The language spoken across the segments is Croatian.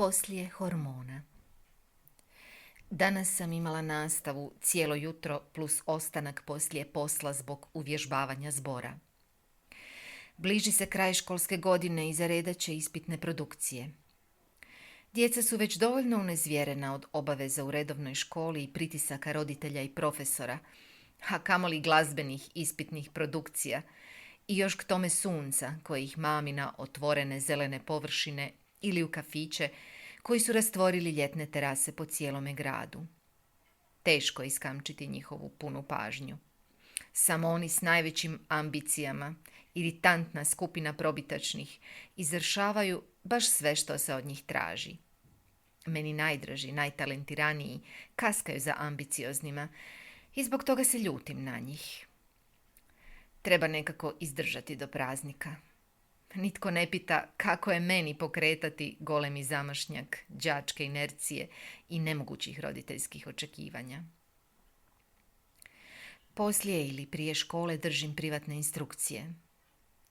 Poslije hormona. Danas sam imala nastavu cijelo jutro plus ostanak poslije posla zbog uvježbavanja zbora. Bliži se kraj školske godine i zaredat će ispitne produkcije. Djeca su već dovoljno unezvjerena od obaveza u redovnoj školi i pritisaka roditelja i profesora, a kamoli glazbenih ispitnih produkcija i još k tome sunca koje ih mami na otvorene zelene površine ili u kafiće koji su rastvorili ljetne terase po cijelome gradu. Teško je iskamčiti njihovu punu pažnju. Samo oni s najvećim ambicijama, iritantna skupina probitačnih, izvršavaju baš sve što se od njih traži. Meni najdraži, najtalentiraniji, kaskaju za ambicioznima i zbog toga se ljutim na njih. Treba nekako izdržati do praznika. Nitko ne pita kako je meni pokretati golemi zamašnjak đačke inercije i nemogućih roditeljskih očekivanja. Poslije ili prije škole držim privatne instrukcije.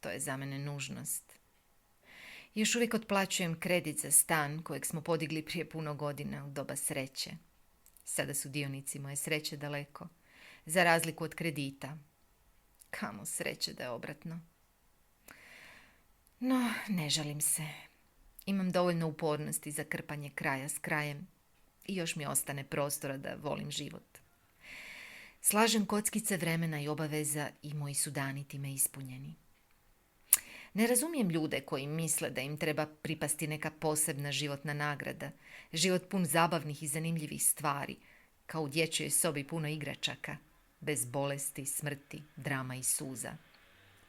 To je za mene nužnost. Još uvijek otplaćujem kredit za stan kojeg smo podigli prije puno godina u doba sreće. Sada su dionici moje sreće daleko, za razliku od kredita. Kamo sreće da je obratno. No, ne žalim se. Imam dovoljno upornosti za krpanje kraja s krajem i još mi ostane prostora da volim život. Slažem kockice vremena i obaveza i moji su dani time ispunjeni. Ne razumijem ljude koji misle da im treba pripasti neka posebna životna nagrada, život pun zabavnih i zanimljivih stvari, kao u dječjoj sobi puno igračaka, bez bolesti, smrti, drama i suza.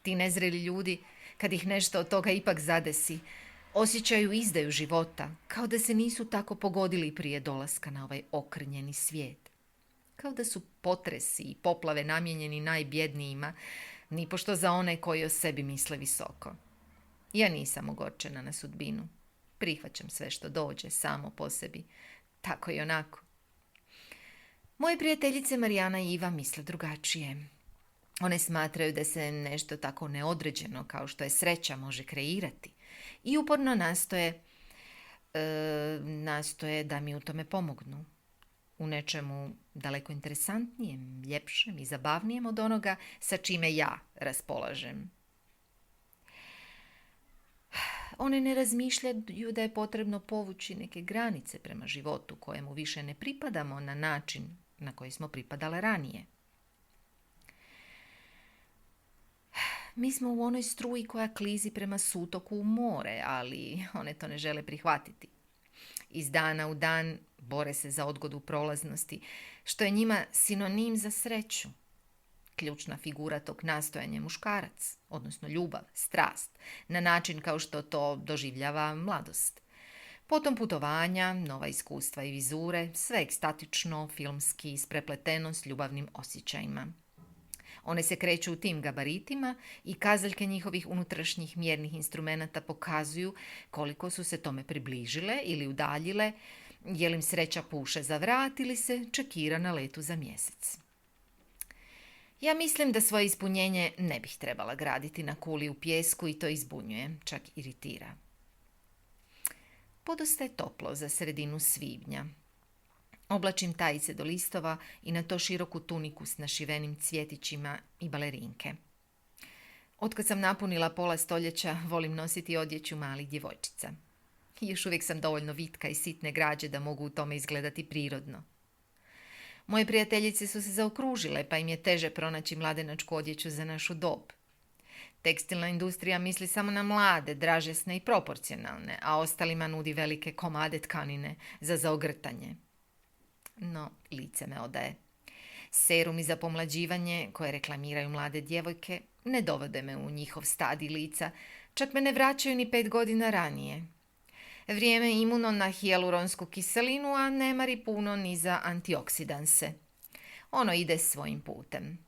Ti nezreli ljudi, kad ih nešto od toga ipak zadesi, osjećaju izdaju života, kao da se nisu tako pogodili prije dolaska na ovaj okrnjeni svijet. Kao da su potresi i poplave namijenjeni najbjednijima, nipošto za one koji o sebi misle visoko. Ja nisam ogorčena na sudbinu. Prihvaćam sve što dođe samo po sebi, tako i onako. Moje prijateljice Marijana i Iva misle drugačije. One smatraju da se nešto tako neodređeno kao što je sreća može kreirati i uporno nastoje da mi u tome pomognu. U nečemu daleko interesantnijem, ljepšem i zabavnijem od onoga sa čime ja raspolažem. One ne razmišljaju da je potrebno povući neke granice prema životu kojemu više ne pripadamo na način na koji smo pripadale ranije. Mi smo u onoj struji koja klizi prema sutoku u more, ali one to ne žele prihvatiti. Iz dana u dan bore se za odgodu prolaznosti, što je njima sinonim za sreću. Ključna figura tog nastojanja je muškarac, odnosno ljubav, strast, na način kao što to doživljava mladost. Potom putovanja, nova iskustva i vizure, sve ekstatično, filmski, isprepleteno s ljubavnim osjećajima. One se kreću u tim gabaritima i kazaljke njihovih unutrašnjih mjernih instrumenata pokazuju koliko su se tome približile ili udaljile, je li im sreća puše za vrat ili se čekira na letu za mjesec. Ja mislim da svoje ispunjenje ne bih trebala graditi na kuli u pijesku i to izbunjuje, čak iritira. Podosta je toplo za sredinu svibnja. Oblačim tajice do listova i na to široku tuniku s našivenim cvjetićima i balerinke. Otkad sam napunila pola stoljeća, volim nositi odjeću malih djevojčica. Još uvijek sam dovoljno vitka i sitne građe da mogu u tome izgledati prirodno. Moje prijateljice su se zaokružile, pa im je teže pronaći mladenačku odjeću za našu dob. Tekstilna industrija misli samo na mlade, dražesne i proporcionalne, a ostalima nudi velike komade tkanine za zaogrtanje. No, lice me odaje. Serumi za pomlađivanje koje reklamiraju mlade djevojke ne dovode me u njihov stadij lica, čak me ne vraćaju ni 5 godina ranije. Vrijeme je imuno na hijaluronsku kiselinu, a ne mari puno ni za antioksidanse. Ono ide svojim putem.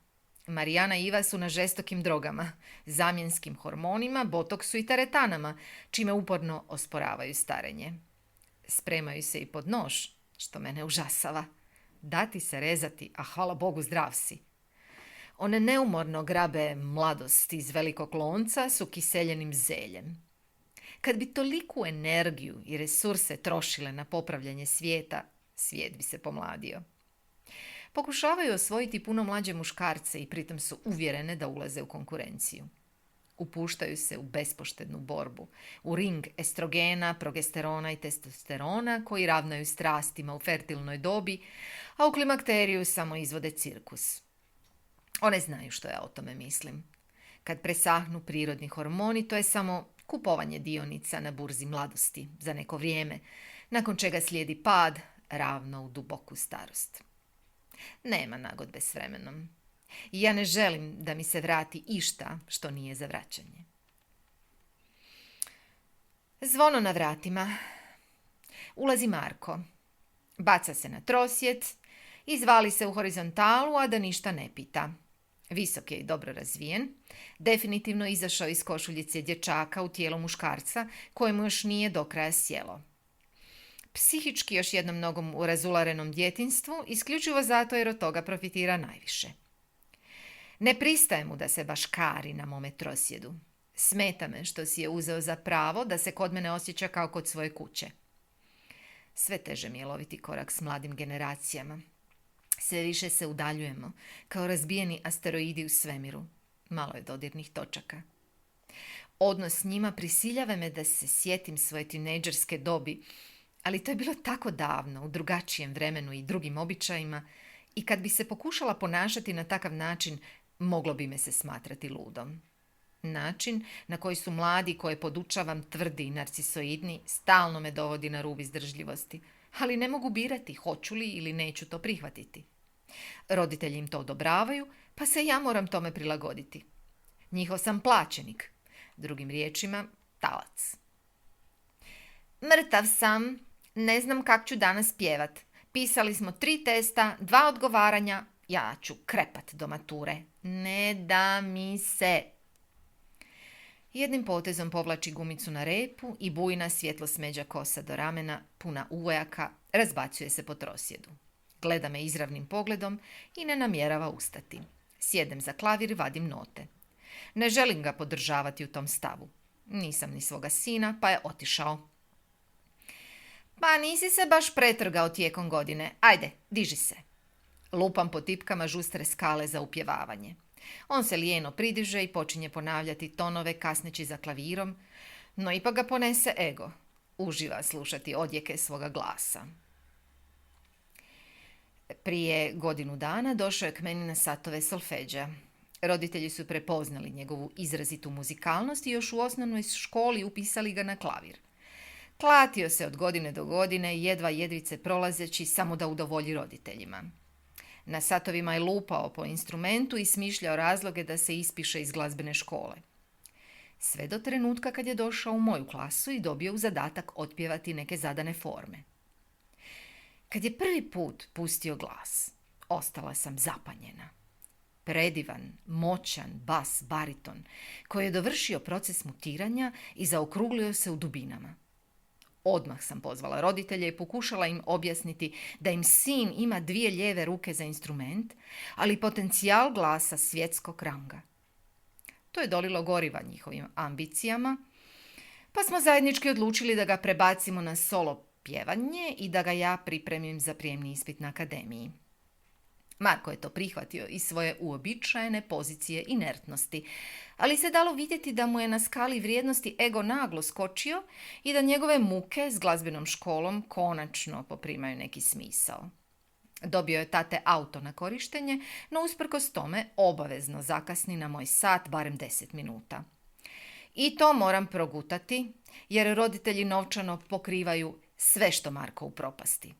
Marijana i Iva su na žestokim drogama, zamjenskim hormonima, botoksu i teretanama, čime uporno osporavaju starenje. Spremaju se i pod nož, što mene užasava. Dati se rezati, a hvala Bogu zdrav si. One neumorno grabe mladost iz velikog lonca s ukiseljenim zeljem. Kad bi toliku energiju i resurse trošile na popravljanje svijeta, svijet bi se pomladio. Pokušavaju osvojiti puno mlađe muškarce i pritom su uvjerene da ulaze u konkurenciju. Upuštaju se u bespoštednu borbu, u ring estrogena, progesterona i testosterona koji ravnaju strastima u fertilnoj dobi, a u klimakteriju samo izvode cirkus. One znaju što ja o tome mislim. Kad presahnu prirodni hormoni, to je samo kupovanje dionica na burzi mladosti za neko vrijeme, nakon čega slijedi pad ravno u duboku starost. Nema nagodbe s vremenom. I ja ne želim da mi se vrati išta što nije za vraćanje. Zvono na vratima. Ulazi Marko. Baca se na trosjed, izvali se u horizontalu, a da ništa ne pita. Visok je i dobro razvijen. Definitivno izašao iz košuljice dječaka u tijelo muškarca kojemu još nije do kraja sjelo. Psihički još jednom nogom u razularenom djetinjstvu, isključivo zato jer od toga profitira najviše. Ne pristaje mu da se baškari na mome trosjedu. Smeta me što si je uzeo za pravo da se kod mene osjeća kao kod svoje kuće. Sve teže mi je loviti korak s mladim generacijama. Sve više se udaljujemo, kao razbijeni asteroidi u svemiru. Malo je dodirnih točaka. Odnos s njima prisiljava me da se sjetim svoje tinejdžerske dobi, ali to je bilo tako davno, u drugačijem vremenu i drugim običajima, i kad bi se pokušala ponašati na takav način, moglo bi me se smatrati ludom. Način na koji su mladi koje podučavam tvrdi i narcisoidni stalno me dovodi na rub izdržljivosti, ali ne mogu birati hoću li ili neću to prihvatiti. Roditelji im to odobravaju, pa se ja moram tome prilagoditi. Njihov sam plaćenik, drugim riječima talac. Mrtav sam, ne znam kak ću danas pjevat. Pisali smo 3 testa, 2 odgovaranja, ja ću krepat do mature. Ne da mi se. Jednim potezom povlači gumicu na repu i bujna svjetlo smeđa kosa do ramena, puna uvojaka, razbacuje se po trosjedu. Gleda me izravnim pogledom i ne namjerava ustati. Sjedem za klavir i vadim note. Ne želim ga podržavati u tom stavu. Nisam ni svoga sina, pa je otišao. Pa nisi se baš pretrgao tijekom godine. Ajde, diži se. Lupam po tipkama žustre skale za upjevavanje. On se lijeno pridiže i počinje ponavljati tonove kasneći za klavirom, no ipak ga ponese ego. Uživa slušati odjeke svoga glasa. Prije godinu dana došao je k meni na satove solfeđa. Roditelji su prepoznali njegovu izrazitu muzikalnost i još u osnovnoj školi upisali ga na klavir. Klatio se od godine do godine, jedva jedvice prolazeći samo da udovolji roditeljima. Na satovima je lupao po instrumentu i smišljao razloge da se ispiše iz glazbene škole. Sve do trenutka kad je došao u moju klasu i dobio u zadatak otpjevati neke zadane forme. Kad je prvi put pustio glas, ostala sam zapanjena. Predivan, moćan bas bariton koji je dovršio proces mutiranja i zaokruglio se u dubinama. Odmah sam pozvala roditelje i pokušala im objasniti da im sin ima 2 lijeve ruke za instrument, ali potencijal glasa svjetskog ranga. To je dolilo goriva njihovim ambicijama, pa smo zajednički odlučili da ga prebacimo na solo pjevanje i da ga ja pripremim za prijemni ispit na akademiji. Marko je to prihvatio iz svoje uobičajene pozicije inertnosti, ali se dalo vidjeti da mu je na skali vrijednosti ego naglo skočio i da njegove muke s glazbenom školom konačno poprimaju neki smisao. Dobio je tate auto na korištenje, no usprkos tome obavezno zakasni na moj sat barem 10 minuta. I to moram progutati, jer roditelji novčano pokrivaju sve što Marko upropasti.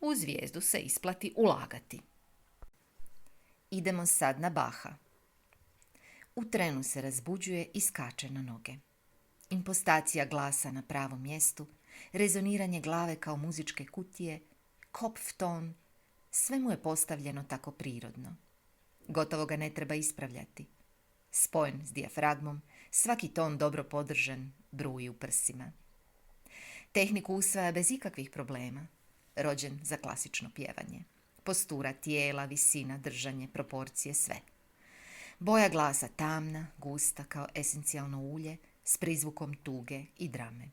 U zvijezdu se isplati ulagati. Idemo sad na Bacha. U trenu se razbuđuje i skače na noge. Impostacija glasa na pravom mjestu, rezoniranje glave kao muzičke kutije, kopfton, sve mu je postavljeno tako prirodno. Gotovo ga ne treba ispravljati. Spojen s dijafragmom, svaki ton dobro podržan, bruji u prsima. Tehniku usvaja bez ikakvih problema, rođen za klasično pjevanje. Postura tijela, visina, držanje, proporcije, sve. Boja glasa tamna, gusta kao esencijalno ulje, s prizvukom tuge i drame.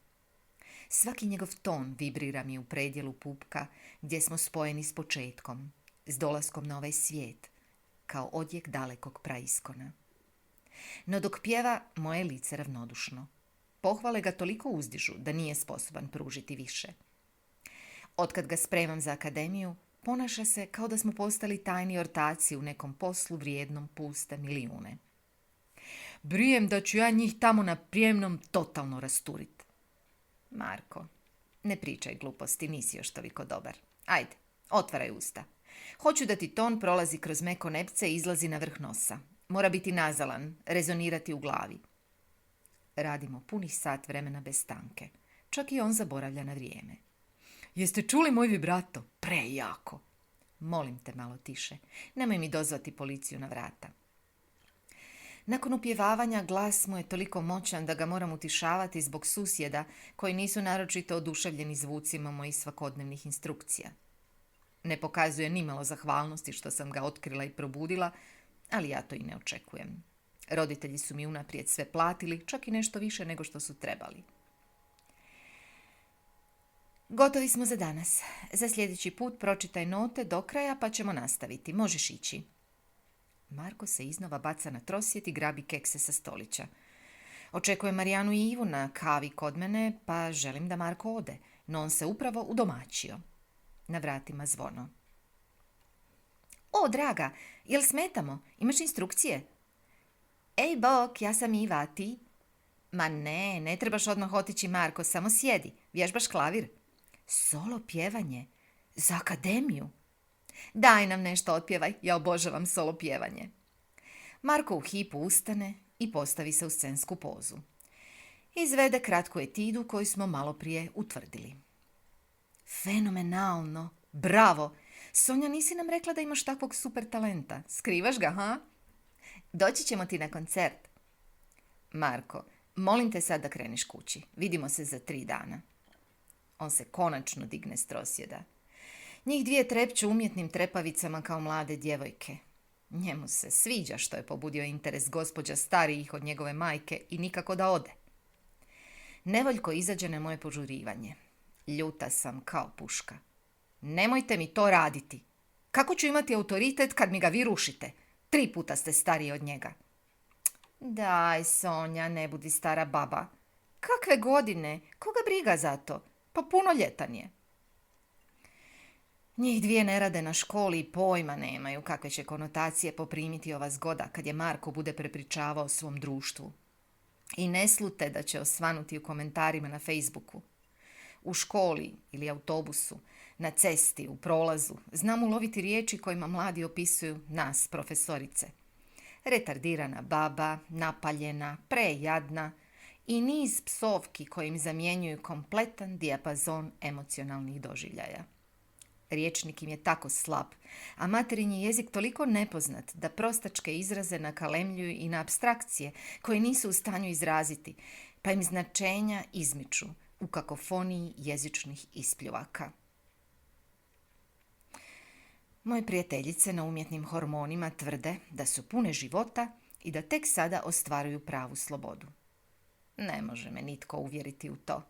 Svaki njegov ton vibrira mi u predjelu pupka gdje smo spojeni s početkom, s dolaskom na ovaj svijet, kao odjek dalekog praiskona. No dok pjeva, moje lice ravnodušno. Pohvale ga toliko uzdižu da nije sposoban pružiti više. Otkad ga spremam za akademiju, ponaša se kao da smo postali tajni ortaci u nekom poslu vrijednom puste milijune. Brijem da ću ja njih tamo na prijemnom totalno rasturit. Marko, ne pričaj gluposti, nisi još toliko dobar. Ajde, otvaraj usta. Hoću da ti ton prolazi kroz meko nepce i izlazi na vrh nosa. Mora biti nazalan, rezonirati u glavi. Radimo punih sat vremena bez stanke. Čak i on zaboravlja na vrijeme. Jeste čuli moj vibrato? Prejako. Molim te malo tiše. Nemoj mi dozvati policiju na vrata. Nakon upjevavanja glas mu je toliko moćan da ga moram utišavati zbog susjeda koji nisu naročito oduševljeni zvucima mojih svakodnevnih instrukcija. Ne pokazuje nimalo zahvalnosti što sam ga otkrila i probudila, ali ja to i ne očekujem. Roditelji su mi unaprijed sve platili, čak i nešto više nego što su trebali. Gotovi smo za danas. Za sljedeći put pročitaj note do kraja pa ćemo nastaviti. Možeš ići. Marko se iznova baca na trosjet i grabi kekse sa stolića. Očekujem Marijanu i Ivu na kavi kod mene, pa želim da Marko ode, no on se upravo udomaćio. Na vratima zvono. O, draga, jel smetamo? Imaš instrukcije? Ej, bok, ja sam Iva, a ti? Ma ne trebaš odmah otići, Marko, samo sjedi, vježbaš klavir. Solo pjevanje? Za akademiju? Daj nam nešto otpjevaj, ja obožavam solo pjevanje. Marko u hipu ustane i postavi se u scensku pozu. Izvede kratku etidu koju smo malo prije utvrdili. Fenomenalno, bravo. Sonja, nisi nam rekla da imaš takvog super talenta. Skrivaš ga, ha? Doći ćemo ti na koncert. Marko, molim te sad da kreniš kući. Vidimo se za 3 dana. On se konačno digne s trosjeda. Njih dvije trepću umjetnim trepavicama kao mlade djevojke. Njemu se sviđa što je pobudio interes gospođa starijih od njegove majke i nikako da ode. Nevoljko izađe na moje požurivanje. Ljuta sam kao puška. Nemojte mi to raditi. Kako ću imati autoritet kad mi ga vi rušite? 3 puta ste stariji od njega. Daj, Sonja, ne budi stara baba. Kakve godine? Koga briga za to? Pa punoljetan je. Njih dvije ne rade na školi i pojma nemaju kakve će konotacije poprimiti ova zgoda kad je Marko bude prepričavao svom društvu. I ne slute da će osvanuti u komentarima na Facebooku. U školi ili autobusu, na cesti, u prolazu, znam uloviti riječi kojima mladi opisuju nas, profesorice. Retardirana baba, napaljena, prejadna i niz psovki kojim zamjenjuju kompletan dijapazon emocionalnih doživljaja. Riječnik im je tako slab, a materinji jezik toliko nepoznat da prostačke izraze nakalemljuju i na apstrakcije koje nisu u stanju izraziti, pa im značenja izmiču u kakofoniji jezičnih ispljuvaka. Moje prijateljice na umjetnim hormonima tvrde da su pune života i da tek sada ostvaruju pravu slobodu. Ne može me nitko uvjeriti u to.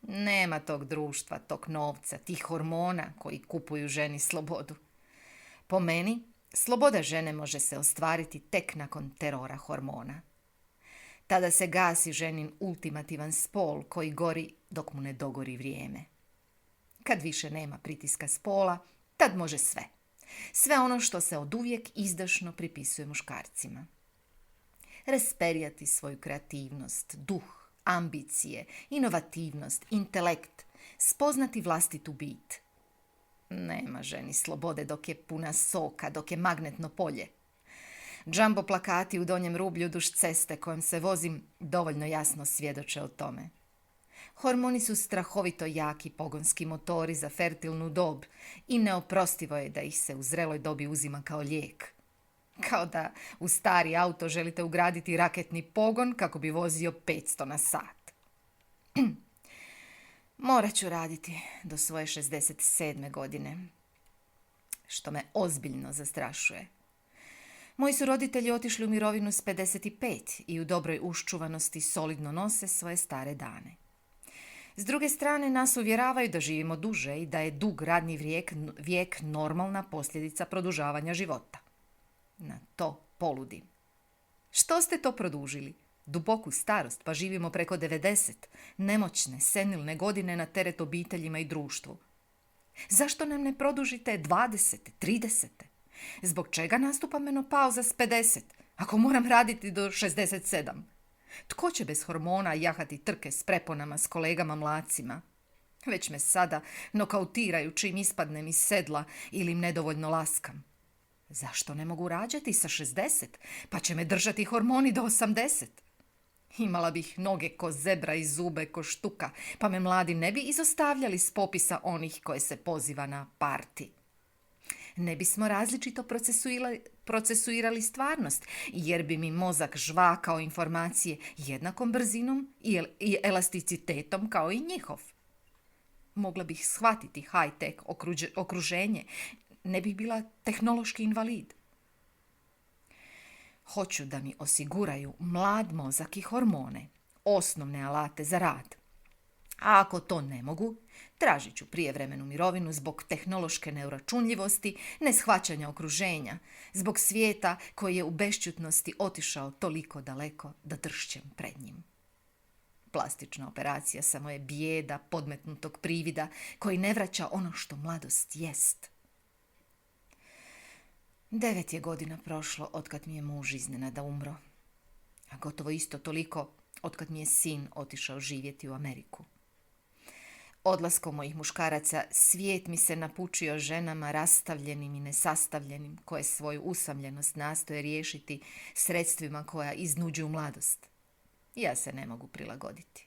Nema tog društva, tog novca, tih hormona koji kupuju ženi slobodu. Po meni, sloboda žene može se ostvariti tek nakon terora hormona. Tada se gasi ženin ultimativan spol koji gori dok mu ne dogori vrijeme. Kad više nema pritiska spola, tad može sve. Sve ono što se oduvijek izdašno pripisuje muškarcima. Rasperijati svoju kreativnost, duh, ambicije, inovativnost, intelekt, spoznati vlastitu bit. Nema ženi slobode dok je puna soka, dok je magnetno polje. Džambo plakati u donjem rublju duž ceste kojom se vozim dovoljno jasno svjedoče o tome. Hormoni su strahovito jaki pogonski motori za fertilnu dob i neoprostivo je da ih se u zreloj dobi uzima kao lijek. Kao da u stari auto želite ugraditi raketni pogon kako bi vozio 500 na sat. Morat ću raditi do svoje 67. godine, što me ozbiljno zastrašuje. Moji su roditelji otišli u mirovinu s 55 i u dobroj uščuvanosti solidno nose svoje stare dane. S druge strane, nas uvjeravaju da živimo duže i da je dug radni vijek normalna posljedica produžavanja života. Na to poludim. Što ste to produžili? Duboku starost, pa živimo preko 90, nemoćne, senilne godine na teret obiteljima i društvu. Zašto nam ne produžite 20, 30? Zbog čega nastupa menopauza s 50, ako moram raditi do 67? Tko će bez hormona jahati trke s preponama s kolegama mladcima? Već me sada nokautiraju čim ispadnem iz sedla ili im nedovoljno laskam. Zašto ne mogu rađati sa 60, pa će me držati hormoni do 80? Imala bih noge ko zebra i zube ko štuka, pa me mladi ne bi izostavljali s popisa onih koje se poziva na parti. Ne bismo različito procesuirali stvarnost, jer bi mi mozak žvakao informacije jednakom brzinom i elasticitetom kao i njihov. Mogla bih shvatiti high-tech okruženje, ne bih bila tehnološki invalid. Hoću da mi osiguraju mlad mozak i hormone, osnovne alate za rad. A ako to ne mogu, tražit ću prijevremenu mirovinu zbog tehnološke neuračunljivosti, neshvaćanja okruženja, zbog svijeta koji je u bešćutnosti otišao toliko daleko da dršćem pred njim. Plastična operacija samo je bijeda podmetnutog privida koji ne vraća ono što mladost jest. 9 je godina prošlo otkad mi je muž iznenada umro, a gotovo isto toliko otkad mi je sin otišao živjeti u Ameriku. Odlaskom mojih muškaraca svijet mi se napučio ženama rastavljenim i nesastavljenim koje svoju usamljenost nastoje riješiti sredstvima koja iznuđuju mladost. Ja se ne mogu prilagoditi.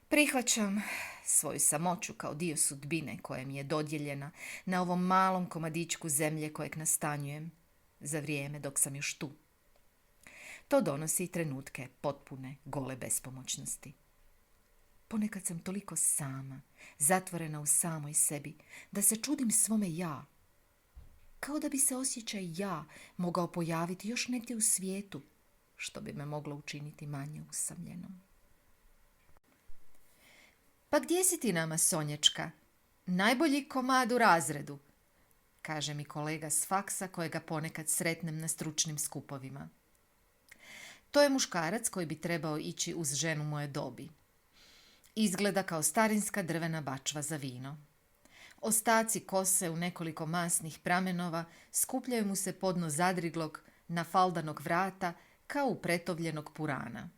Prihvaćam svoju samoću kao dio sudbine koja mi je dodijeljena na ovom malom komadićku zemlje kojeg nastanjujem za vrijeme dok sam još tu. To donosi i trenutke potpune gole bespomoćnosti. Ponekad sam toliko sama, zatvorena u samoj sebi, da se čudim svome ja. Kao da bi se osjećaj ja mogao pojaviti još negdje u svijetu, što bi me moglo učiniti manje usamljenom. Pa gdje si ti nama, Sonječka? Najbolji komad u razredu, kaže mi kolega s faksa kojega ponekad sretnem na stručnim skupovima. To je muškarac koji bi trebao ići uz ženu moje dobi. Izgleda kao starinska drvena bačva za vino. Ostaci kose u nekoliko masnih pramenova skupljaju mu se podno zadriglog nafaldanog vrata kao u pretovljenog purana.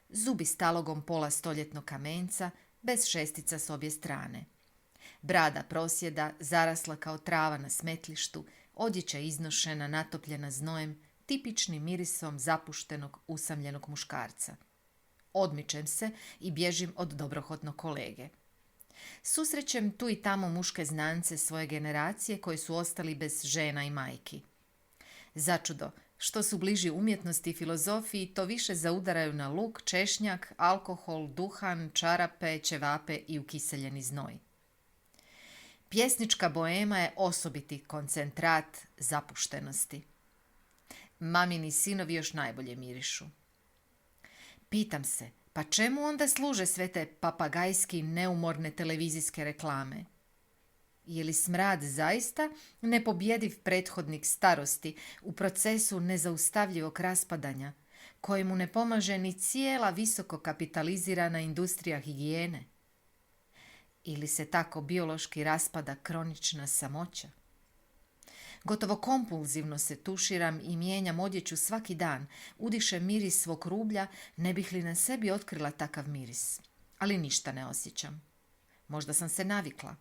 Zubi s talogom pola stoljetnog kamenca, bez šestica s obje strane. Brada prosjeda, zarasla kao trava na smetlištu, odjeća iznošena, natopljena znojem, tipičnim mirisom zapuštenog, usamljenog muškarca. Odmičem se i bježim od dobrohotnog kolege. Susrećem tu i tamo muške znance svoje generacije koji su ostali bez žena i majki. Začudo, što su bliži umjetnosti i filozofiji, to više zaudaraju na luk, češnjak, alkohol, duhan, čarape, ćevape i ukiseljeni znoj. Pjesnička boema je osobiti koncentrat zapuštenosti. Mamini sinovi još najbolje mirišu. Pitam se, pa čemu onda služe sve te papagajski neumorne televizijske reklame? Je li smrad zaista nepobjediv prethodnik starosti u procesu nezaustavljivog raspadanja, kojemu ne pomaže ni cijela visoko kapitalizirana industrija higijene? Ili se tako biološki raspada kronična samoća? Gotovo kompulzivno se tuširam i mijenjam odjeću svaki dan, udišem miris svog rublja, ne bih li na sebi otkrila takav miris. Ali ništa ne osjećam. Možda sam se navikla.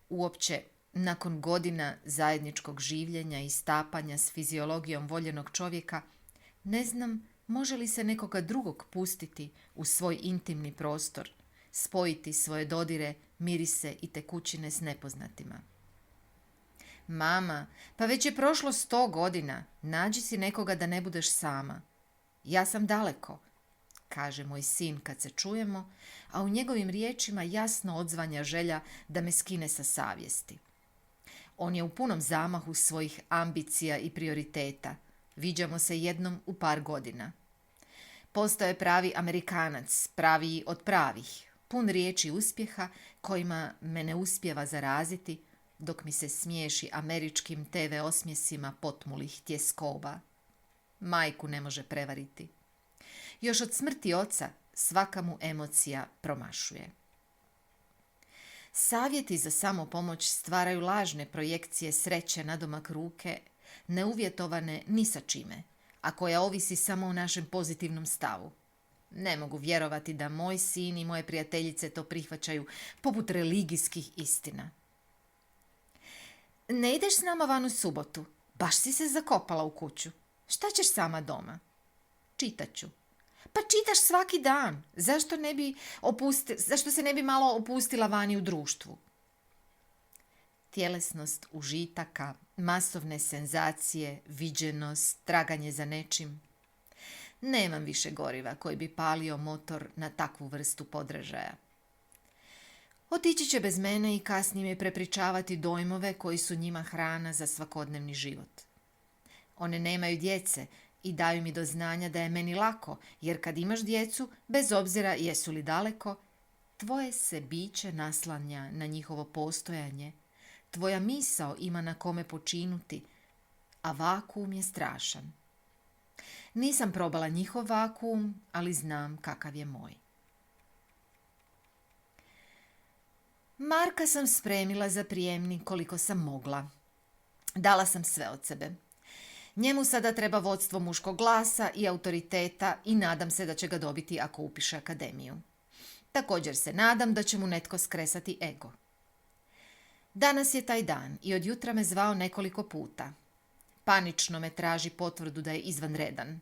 Uopće, nakon godina zajedničkog življenja i stapanja s fiziologijom voljenog čovjeka, ne znam može li se nekoga drugog pustiti u svoj intimni prostor, spojiti svoje dodire, mirise i tekućine s nepoznatima. Mama, pa već je prošlo 100 godina, nađi si nekoga da ne budeš sama. Ja sam daleko, kaže moj sin kad se čujemo, a u njegovim riječima jasno odzvanja želja da me skine sa savjesti. On je u punom zamahu svojih ambicija i prioriteta. Viđamo se jednom u par godina. Postao je pravi Amerikanac, praviji od pravih, pun riječi uspjeha kojima me ne uspijeva zaraziti, dok mi se smiješi američkim TV osmjesima potmulih tjeskoba. Majku ne može prevariti. Još od smrti oca svaka mu emocija promašuje. Savjeti za samopomoć stvaraju lažne projekcije sreće nadomak ruke, neuvjetovane ni sa čime, a koja ovisi samo o našem pozitivnom stavu. Ne mogu vjerovati da moj sin i moje prijateljice to prihvaćaju poput religijskih istina. Ne ideš s nama van u subotu? Baš si se zakopala u kuću. Šta ćeš sama doma? Čitat ću. Pa čitaš svaki dan. Zašto se ne bi malo opustila vani u društvu? Tjelesnost užitaka, masovne senzacije, viđenost, traganje za nečim. Nemam više goriva koji bi palio motor na takvu vrstu podražaja. Otići će bez mene i kasnije mi prepričavati dojmove koji su njima hrana za svakodnevni život. One nemaju djece i daju mi do znanja da je meni lako, jer kad imaš djecu, bez obzira jesu li daleko, tvoje se biće naslanja na njihovo postojanje, tvoja misao ima na kome počinuti, a vakuum je strašan. Nisam probala njihov vakuum, ali znam kakav je moj. Marka sam spremila za prijemni koliko sam mogla. Dala sam sve od sebe. Njemu sada treba vodstvo muškog glasa i autoriteta i nadam se da će ga dobiti ako upiše akademiju. Također se nadam da će mu netko skresati ego. Danas je taj dan i od jutra me zvao nekoliko puta. Panično me traži potvrdu da je izvanredan.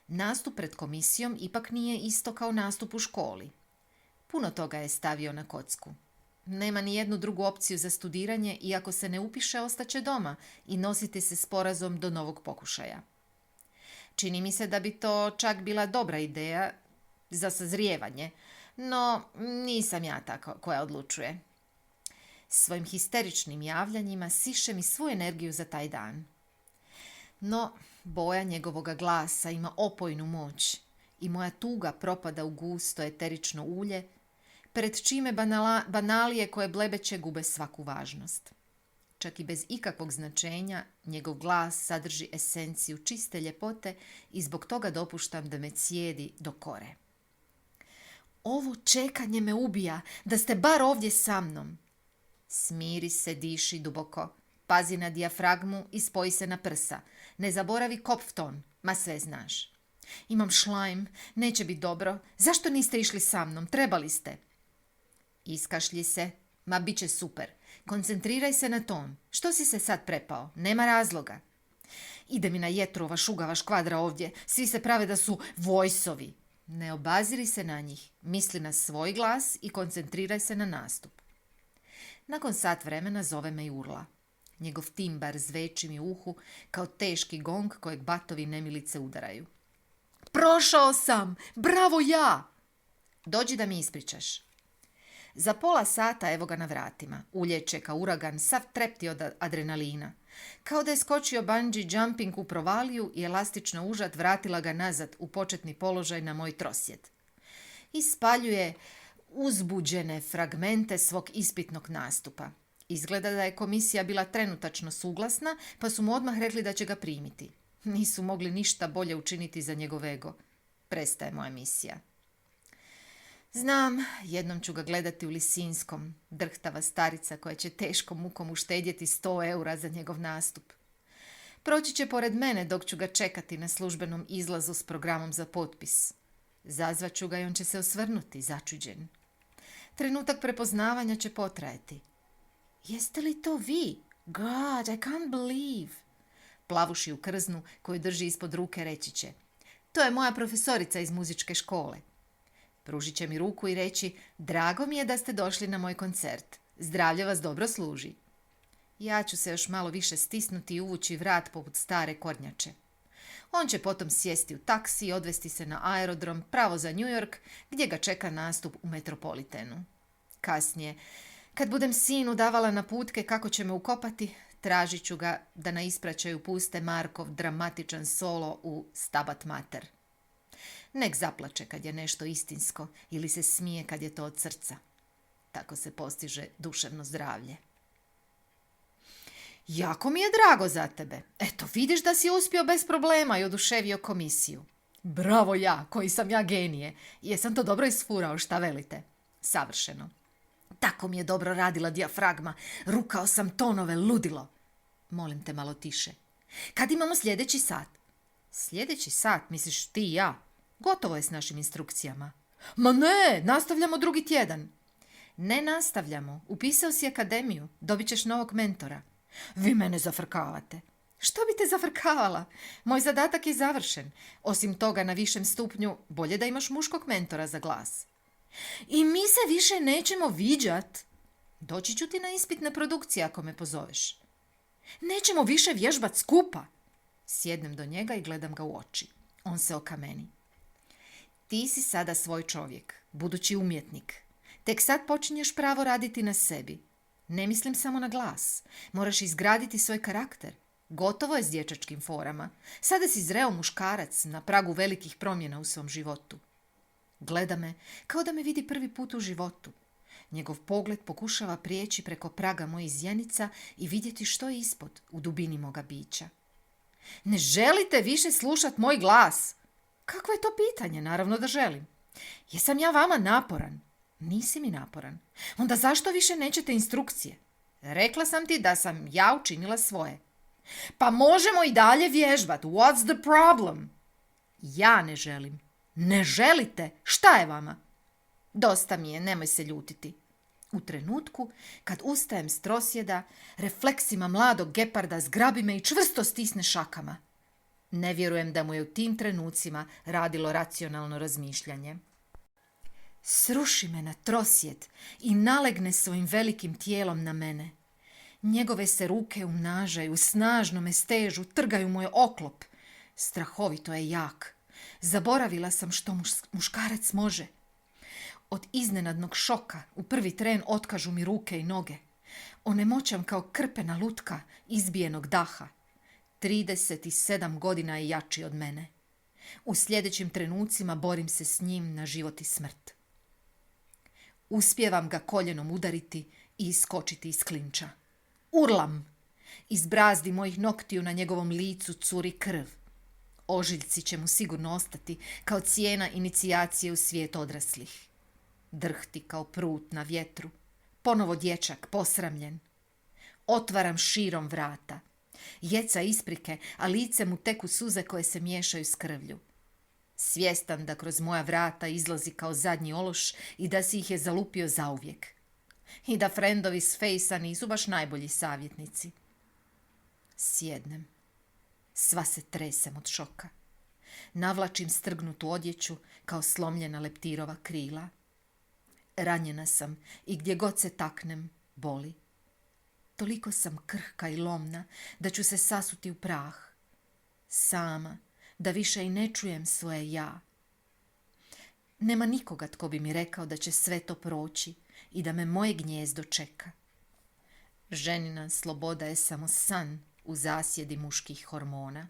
Nastup pred komisijom ipak nije isto kao nastup u školi. Puno toga je stavio na kocku. Nema ni jednu drugu opciju za studiranje i ako se ne upiše, ostaće doma i nositi se s porazom do novog pokušaja. Čini mi se da bi to čak bila dobra ideja za sazrijevanje, no nisam ja ta koja odlučuje. Svojim histeričnim javljanjima siše mi svu energiju za taj dan. No, boja njegovoga glasa ima opojnu moć i moja tuga propada u gusto eterično ulje, pred čime banalije koje blebeće gube svaku važnost. Čak i bez ikakvog značenja, njegov glas sadrži esenciju čiste ljepote i zbog toga dopuštam da me cijedi do kore. Ovo čekanje me ubija, da ste bar ovdje sa mnom. Smiri se, diši duboko. Pazi na dijafragmu i spoji se na prsa. Ne zaboravi kopfton, ma sve znaš. Imam šlajm, neće biti dobro. Zašto niste išli sa mnom? Trebali ste. Iskašlji se, ma bit će super. Koncentriraj se na ton. Što si se sad prepao? Nema razloga. Ide mi na jetru ova šugava škvadra ovdje. Svi se prave da su vojsovi. Ne obaziri se na njih. Misli na svoj glas i koncentriraj se na nastup. Nakon sat vremena zove me i urla. Njegov timbar zveči mi u uhu kao teški gong kojeg batovi nemilice udaraju. Prošao sam! Bravo ja! Dođi da mi ispričaš. Za pola sata evo ga na vratima. Uljeće kao uragan, sav trepti od adrenalina. Kao da je skočio bungee jumping u provaliju i elastična užad vratila ga nazad u početni položaj na moj trosjed. Ispaljuje uzbuđene fragmente svog ispitnog nastupa. Izgleda da je komisija bila trenutačno suglasna, pa su mu odmah rekli da će ga primiti. Nisu mogli ništa bolje učiniti za njegov ego. Prestaje moja misija. Znam, jednom ću ga gledati u Lisinskom, drhtava starica koja će teškom mukom uštedjeti 100 eura za njegov nastup. Proći će pored mene dok ću ga čekati na službenom izlazu s programom za potpis. Zazvaću ga i on će se osvrnuti, začuđen. Trenutak prepoznavanja će potrajati. Jeste li to vi? God, I can't believe. Plavuši u krznu koju drži ispod ruke reći će. To je moja profesorica iz muzičke škole. Pružit će mi ruku i reći, drago mi je da ste došli na moj koncert. Zdravlje vas dobro služi. Ja ću se još malo više stisnuti i uvući vrat poput stare kornjače. On će potom sjesti u taksi i odvesti se na aerodrom pravo za New York, gdje ga čeka nastup u Metropolitanu. Kasnije, Kad budem sinu davala naputke kako će me ukopati, tražit ću ga da na ispraćaju puste Markov dramatičan solo u Stabat Mater. Nek zaplače kad je nešto istinsko ili se smije kad je to od srca. Tako se postiže duševno zdravlje. Jako mi je drago za tebe. Eto, vidiš da si uspio bez problema i oduševio komisiju. Bravo ja, koji sam ja genije. Jesam to dobro isfurao, šta velite? Savršeno. Tako mi je dobro radila dijafragma. Rukao sam tonove, ludilo. Molim te malo tiše. Kad imamo sljedeći sat? Sljedeći sat, misliš ti i ja? Gotovo je s našim instrukcijama. Ma ne, nastavljamo drugi tjedan. Ne nastavljamo. Upisao si akademiju. Dobit ćeš novog mentora. Vi mene zafrkavate. Što bi te zafrkavala? Moj zadatak je završen. Osim toga, na višem stupnju bolje da imaš muškog mentora za glas. I mi se više nećemo viđat. Doći ću ti na ispitne produkcije ako me pozoveš. Nećemo više vježbat skupa. Sjednem do njega i gledam ga u oči. On se okameni. Ti si sada svoj čovjek, budući umjetnik. Tek sad počinješ pravo raditi na sebi. Ne mislim samo na glas. Moraš izgraditi svoj karakter. Gotovo je s dječačkim forama. Sada si zreo muškarac na pragu velikih promjena u svom životu. Gleda me kao da me vidi prvi put u životu. Njegov pogled pokušava prijeći preko praga mojih zjenica i vidjeti što je ispod, u dubini moga bića. Ne želite više slušat moj glas? Kakvo je to pitanje? Naravno da želim. Jesam ja vama naporan? Nisi mi naporan. Onda zašto više nećete instrukcije? Rekla sam ti da sam ja učinila svoje. Pa možemo i dalje vježbat. What's the problem? Ja ne želim. Ne želite? Šta je vama? Dosta mi je, nemoj se ljutiti. U trenutku, kad ustajem s trosjeda, refleksima mladog geparda zgrabi me i čvrsto stisne šakama. Ne vjerujem da mu je u tim trenucima radilo racionalno razmišljanje. Sruši me na trosjed i nalegne svojim velikim tijelom na mene. Njegove se ruke umnažaju, snažno me stežu, trgaju moj oklop. Strahovito je jak. Zaboravila sam što muškarac može. Od iznenadnog šoka u prvi tren otkažu mi ruke i noge. Onemoćam kao krpena lutka izbijenog daha. 37 godina je jači od mene. U sljedećim trenucima borim se s njim na život i smrt. Uspijevam ga koljenom udariti i iskočiti iz klinča. Urlam! Iz brazdi mojih noktiju na njegovom licu curi krv. Ožiljci će mu sigurno ostati kao cijena inicijacije u svijet odraslih. Drhti kao prut na vjetru. Ponovo dječak, posramljen. Otvaram širom vrata. Jeca isprike, a lice mu teku suze koje se miješaju s krvlju. Svjestan da kroz moja vrata izlazi kao zadnji ološ i da si ih je zalupio zauvijek. I da frendovi s fejsa nisu baš najbolji savjetnici. Sjednem. Sva se tresem od šoka. Navlačim strgnutu odjeću kao slomljena leptirova krila. Ranjena sam i gdje god se taknem, boli. Toliko sam krhka i lomna da ću se sasuti u prah. Sama, da više i ne čujem svoje ja. Nema nikoga tko bi mi rekao da će sve to proći i da me moje gnijezdo čeka. Ženina sloboda je samo san u zasjedi muških hormona.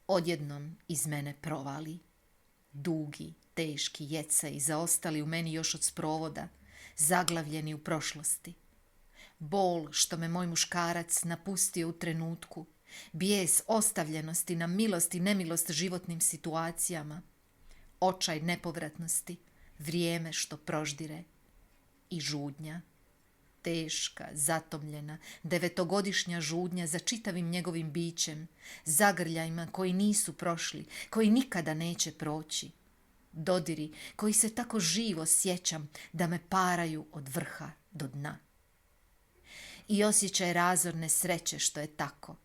Odjednom iz mene provali. Dugi, teški jecaji zaostali u meni još od sprovoda, zaglavljeni u prošlosti. Bol što me moj muškarac napustio u trenutku, bijes ostavljenosti na milost i nemilost životnim situacijama, očaj nepovratnosti, vrijeme što proždire i žudnja. Teška, zatomljena, 9-godišnja žudnja za čitavim njegovim bićem, zagrljajima koji nisu prošli, koji nikada neće proći. Dodiri koji se tako živo sjećam da me paraju od vrha do dna. I osjećaj razorne sreće što je tako.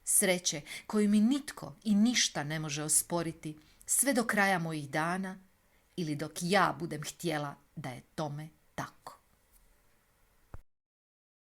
Sreće koju mi nitko i ništa ne može osporiti sve do kraja mojih dana ili dok ja budem htjela da je tome